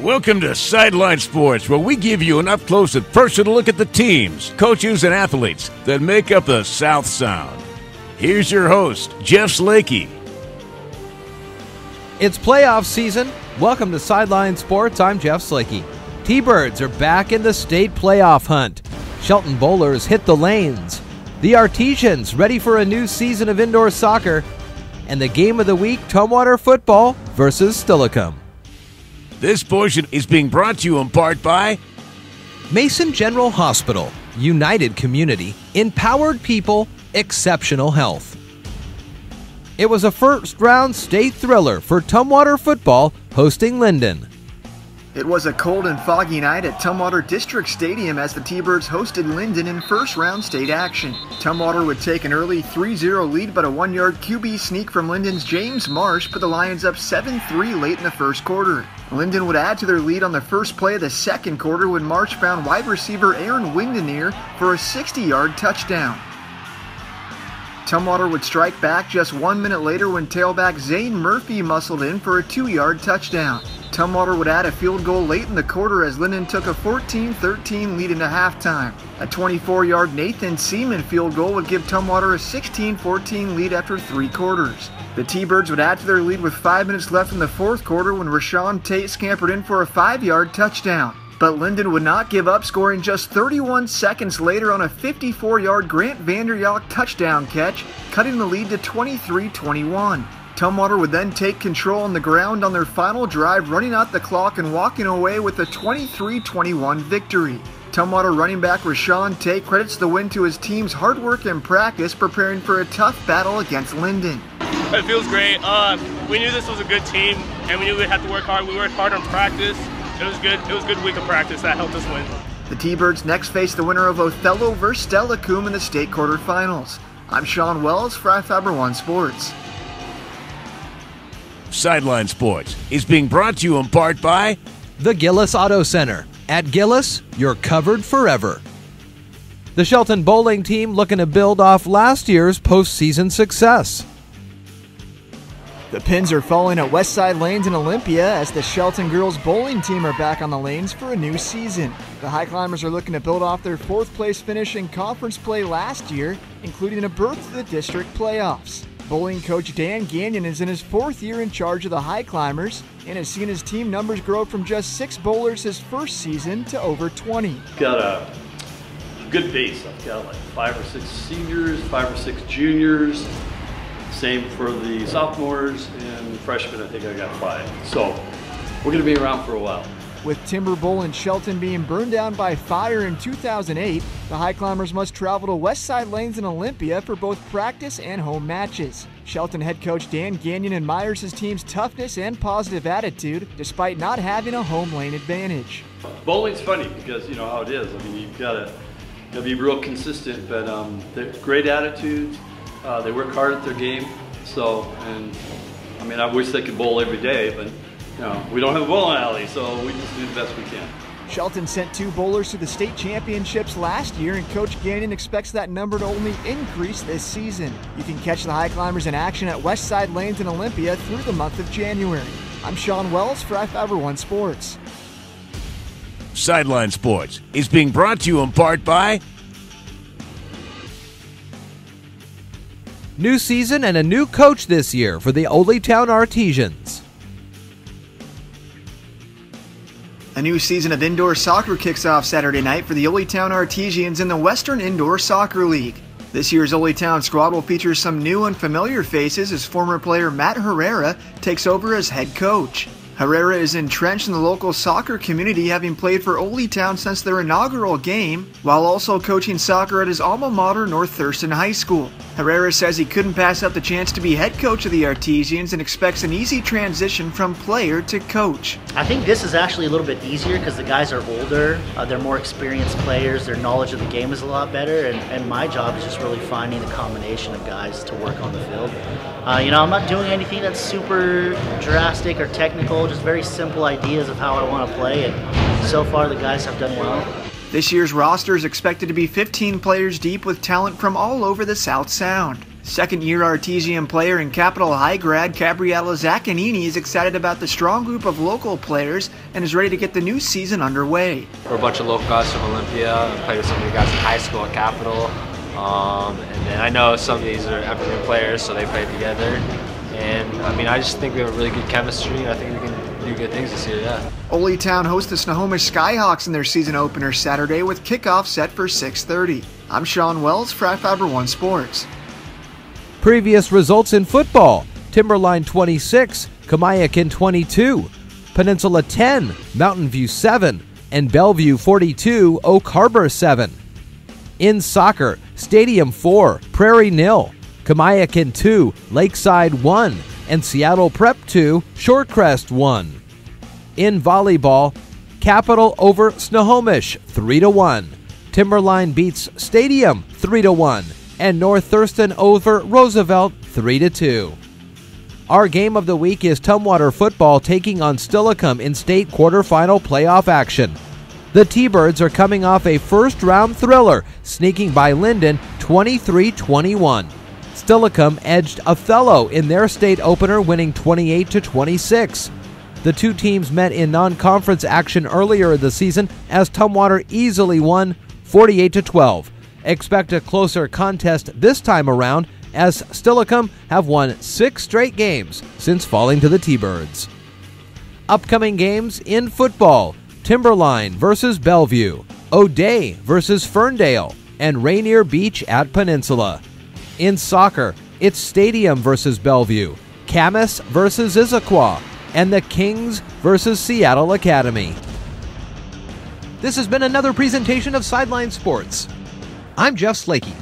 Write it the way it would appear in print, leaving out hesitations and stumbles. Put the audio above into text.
Welcome to Sideline Sports, where we give you an up-close and personal look at the teams, coaches, and athletes that make up the South Sound. Here's your host, Jeff Slakey. It's playoff season. Welcome to Sideline Sports. I'm Jeff Slakey. T-Birds are back in the state playoff hunt. Shelton Bowlers hit the lanes. The Artesians ready for a new season of indoor soccer. And the game of the week, Tumwater Football versus Steilacoom. This portion is being brought to you in part by Mason General Hospital, United Community, Empowered People, Exceptional Health. It was a first-round state thriller for Tumwater Football hosting Linden. It was a cold and foggy night at Tumwater District Stadium as the T-Birds hosted Linden in first-round state action. Tumwater would take an early 3-0 lead, but a 1-yard QB sneak from Linden's James Marsh put the Lions up 7-3 late in the first quarter. Linden would add to their lead on the first play of the second quarter when Marsh found wide receiver Aaron Winderneer for a 60-yard touchdown. Tumwater would strike back just 1 minute later when tailback Zane Murphy muscled in for a 2-yard touchdown. Tumwater would add a field goal late in the quarter as Linden took a 14-13 lead into halftime. A 24-yard Nathan Seaman field goal would give Tumwater a 16-14 lead after 3 quarters. The T-Birds would add to their lead with 5 minutes left in the fourth quarter when Rashawn Tate scampered in for a 5-yard touchdown. But Linden would not give up, scoring just 31 seconds later on a 54-yard Grant Vanderjagt touchdown catch, cutting the lead to 23-21. Tumwater would then take control on the ground on their final drive, running out the clock and walking away with a 23-21 victory. Tumwater running back Rashawn Tate credits the win to his team's hard work and practice preparing for a tough battle against Linden. It feels great. We knew this was a good team, and we knew we'd have to work hard. We worked hard on practice. It was good. It was a good week of practice that helped us win. The T-Birds next face the winner of Othello versus Steilacoom in the state quarterfinals. I'm Sean Wells for iFiber One Sports. Sideline Sports is being brought to you in part by The Gillis Auto Center. At Gillis, you're covered forever. The Shelton Bowling team looking to build off last year's postseason success. The pins are falling at Westside Lanes in Olympia as the Shelton girls bowling team are back on the lanes for a new season. The High Climbers are looking to build off their 4th place finish in conference play last year, including a berth to the district playoffs. Bowling coach Dan Gagnon is in his 4th year in charge of the High Climbers and has seen his team numbers grow from just 6 bowlers his first season to over 20. Got a good base. I've got like 5 or 6 seniors, 5 or 6 juniors. Same for the sophomores and freshmen. I think I got 5. So we're going to be around for a while. With Timber Bowl and Shelton being burned down by fire in 2008, the High Climbers must travel to Westside Lanes in Olympia for both practice and home matches. Shelton head coach Dan Gagnon admires his team's toughness and positive attitude despite not having a home lane advantage. Bowling's funny because you know how it is. I mean, you've got to be real consistent, but they're great attitudes. They work hard at their game. So, and I mean, I wish they could bowl every day, but you know, we don't have a bowling alley, so we just do the best we can. Shelton sent 2 bowlers to the state championships last year, and Coach Gagnon expects that number to only increase this season. You can catch the High Climbers in action at Westside Lanes in Olympia through the month of January. I'm Sean Wells for iFiber One Sports. Sideline Sports is being brought to you in part by New season and a new coach this year for the Oldtown Artesians. A new season of indoor soccer kicks off Saturday night for the Oldtown Artesians in the Western Indoor Soccer League. This year's Oldtown squad will feature some new and familiar faces as former player Matt Herrera takes over as head coach. Herrera is entrenched in the local soccer community, having played for Oldtown since their inaugural game, while also coaching soccer at his alma mater, North Thurston High School. Herrera says he couldn't pass up the chance to be head coach of the Artesians and expects an easy transition from player to coach. I think this is actually a little bit easier because the guys are older, they're more experienced players, their knowledge of the game is a lot better, and my job is just really finding the combination of guys to work on the field. You know, I'm not doing anything that's super drastic or technical, just very simple ideas of how I want to play, and so far the guys have done well. This year's roster is expected to be 15 players deep with talent from all over the South Sound. Second-year Artesian player and Capital High grad Gabriella Zaccanini is excited about the strong group of local players and is ready to get the new season underway. We're a bunch of local guys from Olympia. I played with some of the guys in high school at Capital. And then I know some of these are Evergreen players, so they played together. And I just think we have a really good chemistry, and I think we can do good things this year, yeah. Ole Town hosts the Snohomish Skyhawks in their season opener Saturday with kickoff set for 6:30. I'm Sean Wells for Fiber One Sports. Previous results in football: Timberline 26, Kamiakin 22, Peninsula 10, Mountain View 7, and Bellevue 42, Oak Harbor 7. In soccer, Stadium 4, Prairie 0, Kamiakin 2, Lakeside 1, and Seattle Prep 2, Shorecrest 1. In volleyball, Capital over Snohomish 3-1, Timberline beats Stadium 3-1, and North Thurston over Roosevelt 3-2. Our game of the week is Tumwater Football taking on Steilacoom in state quarterfinal playoff action. The T-Birds are coming off a first-round thriller, sneaking by Linden 23-21. Steilacoom edged Othello in their state opener, winning 28-26. The two teams met in non-conference action earlier in the season as Tumwater easily won 48-12. Expect a closer contest this time around as Steilacoom have won 6 straight games since falling to the T-Birds. Upcoming games in football: Timberline versus Bellevue, O'Day versus Ferndale, and Rainier Beach at Peninsula. In soccer, it's Stadium versus Bellevue, Camas versus Issaquah, and the Kings versus Seattle Academy. This has been another presentation of Sideline Sports. I'm Jeff Slakey.